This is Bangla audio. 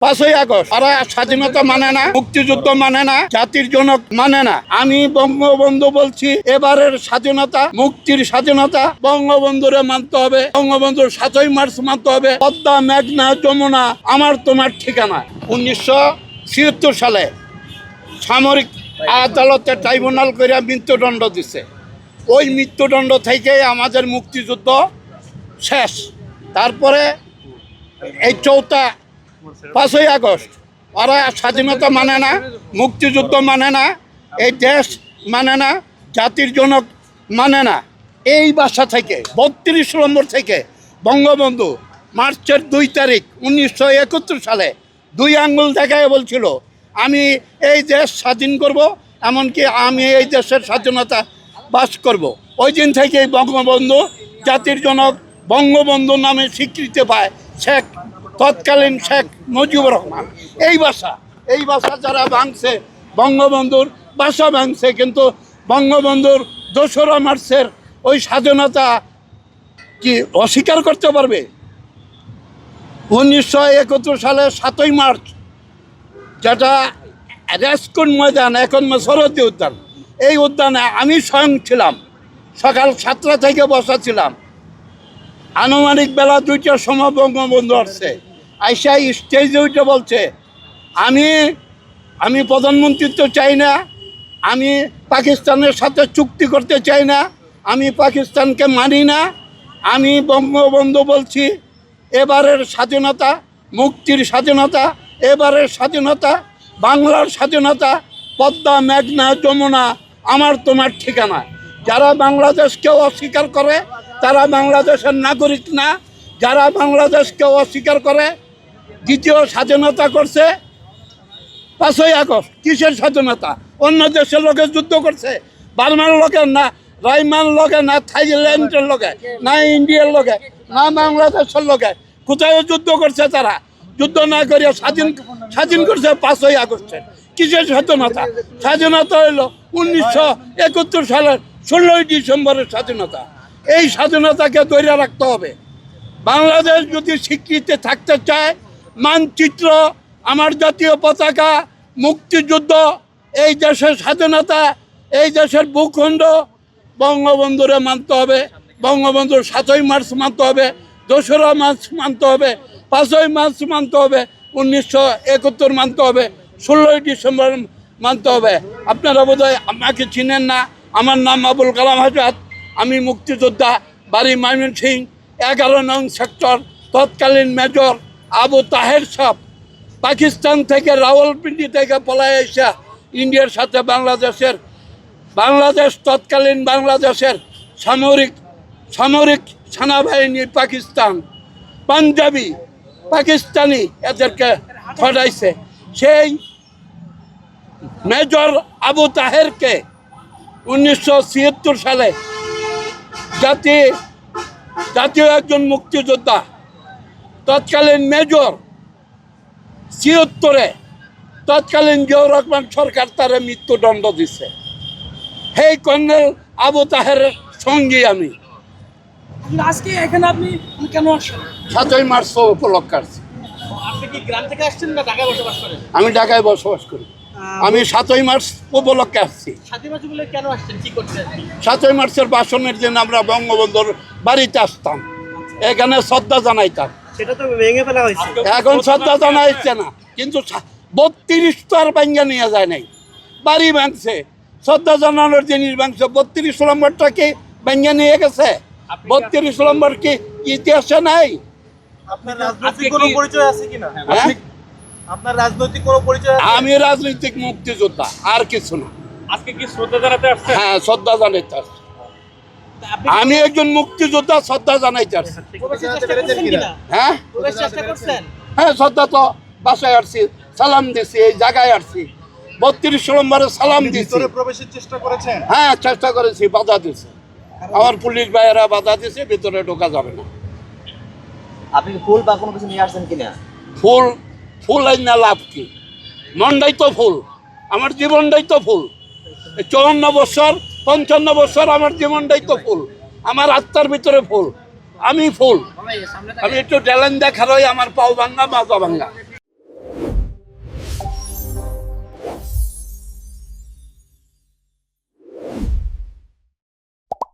5ই আগস্ট ওরা স্বাধীনতা মানে না, মুক্তিযুদ্ধ মানে না, জাতির জনক মানে না। আমি বঙ্গবন্ধু বলছি, এবারের স্বাধীনতা, মুক্তির স্বাধীনতা বঙ্গবন্ধুরে মানতে হবে, বঙ্গবন্ধুর 7ই মার্চ মানতে হবে। পদ্মা, মেঘনা, যমুনা আমার তোমার ঠিকানা। 1976 সালে সামরিক আদালতে ট্রাইব্যুনাল করে মৃত্যুদণ্ড দিছে। ওই মৃত্যুদণ্ড থেকে আমাদের মুক্তিযুদ্ধ শেষ। তারপরে এই 5ই আগস্ট ওরা স্বাধীনতা মানে না, মুক্তিযুদ্ধ মানে না, এই দেশ মানে না, জাতির জনক মানে না। এই ভাষা থেকে 32 নম্বর থেকে বঙ্গবন্ধু মার্চের 2 তারিখ 1971 সালে 2 আঙ্গুল দেখায় বলছিল, আমি এই দেশ স্বাধীন করব, এমনকি আমি এই দেশের স্বাধীনতা বাস করব। ওই দিন থেকেই বঙ্গবন্ধু জাতির জনক বঙ্গবন্ধু নামে স্বীকৃতি পায় তৎকালীন শেখ মুজিবুর রহমান। এই ভাষা যারা ভাঙছে, বঙ্গবন্ধুর ভাষা ভাঙছে, কিন্তু বঙ্গবন্ধুর 2রা মার্চের ওই স্বাধীনতা কি অস্বীকার করতে পারবে? 1971 সালে 7ই মার্চ, যেটা রেসকোর্ট ময়দান, এখন সরহদি উদ্যান, এই উদ্যানে আমি স্বয়ং ছিলাম। সকাল 7টা থেকে বসা ছিলাম। আনুমানিক বেলা 2টার সময় বঙ্গবন্ধু আসছে, আইসা স্টেজে উঠে বলছে, আমি প্রধানমন্ত্রিত্ব চাই না, আমি পাকিস্তানের সাথে চুক্তি করতে চাই না, আমি পাকিস্তানকে মানি না। আমি বঙ্গবন্ধু বলছি, এবারের স্বাধীনতা, মুক্তির স্বাধীনতা, এবারের স্বাধীনতা, বাংলার স্বাধীনতা, পদ্মা, মেঘনা, যমুনা আমার তোমার ঠিকানা। যারা বাংলাদেশকে অস্বীকার করে তারা বাংলাদেশের নাগরিক না। যারা বাংলাদেশকে অস্বীকার করে, দ্বিতীয় স্বাধীনতা করছে 5ই আগস্ট। কিসের স্বাধীনতা? অন্য দেশের লোকে যুদ্ধ করছে, বার্মার লোকের না, রাইমান লোকে না, থাইল্যান্ডের লোকে না, ইন্ডিয়ার লোকে না, বাংলাদেশের লোকে। কোথায় যুদ্ধ করছে তারা? যুদ্ধ না করিয়া স্বাধীন করছে 5ই আগস্টের। কিসের স্বাধীনতা? স্বাধীনতা হইল 1971 সালের 16ই ডিসেম্বরের স্বাধীনতা। এই স্বাধীনতাকে ধরে রাখতে হবে। বাংলাদেশ যদি স্বীকৃতি থাকতে চায়, মানচিত্র, আমার জাতীয় পতাকা, মুক্তিযুদ্ধ, এই দেশের স্বাধীনতা, এই দেশের ভূখণ্ড বঙ্গবন্ধুরে মানতে হবে। বঙ্গবন্ধুর 7ই মার্চ মানতে হবে, 2রা মার্চ মানতে হবে, 5ই মার্চ মানতে হবে, 1971 মানতে হবে, 16ই ডিসেম্বর মানতে হবে। আপনারা বোধহয় আমাকে চিনেন না। আমার নাম আবুল কালাম আজাদ। আমি মুক্তিযোদ্ধা, বাড়ি ময়মনসিংহ, 11 নং সেক্টর। তৎকালীন মেজর আবু তাহের সাহেব পাকিস্তান থেকে, রাওয়ালপিন্ডি থেকে পলায় এসে ইন্ডিয়ার সাথে তৎকালীন বাংলাদেশের সামরিক সেনাবাহিনী পাকিস্তান, পাঞ্জাবি, পাকিস্তানি এদেরকে ছড়াইছে। সেই মেজর আবু তাহেরকে 1976 সালে জাতীয় একজন মুক্তিযোদ্ধা, তৎকালীন মেজর, 76-এ তৎকালীন জিয়াউর রহমান সরকার তারা মৃত্যুদণ্ড দিছে। সেই কর্নেল আবু তাহেরের সঙ্গী আমি। আজকে এখানে আপনি কেন আসছেন? 7ই মার্চ উপলক্ষে আসছি। আপনি কি গ্রাম থেকে আসছেন না ঢাকায় বসবাস করেন? আমি ঢাকায় বসবাস করি। আমি 7ই মার্চ উপলক্ষে আসছি। 7ই মার্চ বলে কেন আসছেন, কি করছেন? 7ই মার্চের ভাষণের জন্য আমরা বঙ্গবন্ধুর বাড়িতে আসতাম, এখানে শ্রদ্ধা জানাইতাম। সেটা তো ভেঙে ফেলা হয়েছে। এখন শ্রদ্ধা জানাইছে না, কিন্তু 32 তো আর ভাঙ্গা নিয়ে যায় নাই, বাড়ি ভাঙছে। শ্রদ্ধা জানানোর জিনিস ভাঙছে। 32 নম্বরটা কি ভাঙ্গা নিয়ে গেছে? 32 নম্বর কি ইতিহাসে নাই? আপনার রাজনৈতিক কোনো পরিচয় আছে কিনা? হ্যাঁ, আপনার রাজনৈতিক কোনো পরিচয় আছে? আমি রাজনৈতিক মুক্তিযোদ্ধা, আর কিছু না। আজকে কি শ্রদ্ধা জানাতে আসছেন? হ্যাঁ, শ্রদ্ধা জানাইতে আসছি। আমি একজন মুক্তিযোদ্ধা, শ্রদ্ধা জানাইতে আসছি। হ্যাঁ হ্যাঁ, শ্রদ্ধা তো বাসায় আসছি, সালাম দিছি, এই জায়গায় আসছি। 32 নম্বরে সালাম দিছি। প্রবেশের চেষ্টা করেছেন? হ্যাঁ, চেষ্টা করেছি, বাধা দিছে আমার পুলিশ ভাইয়েরা, বাধা দিছে, ভিতরে ঢোকা যাবে না। আপনি ফুল বা কোনো কিছু নিয়ে আসছেন কিনা? ফুল না লাভ কি? মনটাই তো ফুল, আমার জীবনটাই তো ফুল। 54 বছর 55 বছর আমার জীবনটাই তো ফুল, আমার আত্মার ভিতরে ফুল। আমি ফুল। আমি একটু ট্যালেন্ট দেখার, আমার পাও ভাঙ্গা, মাজা ভাঙ্গা।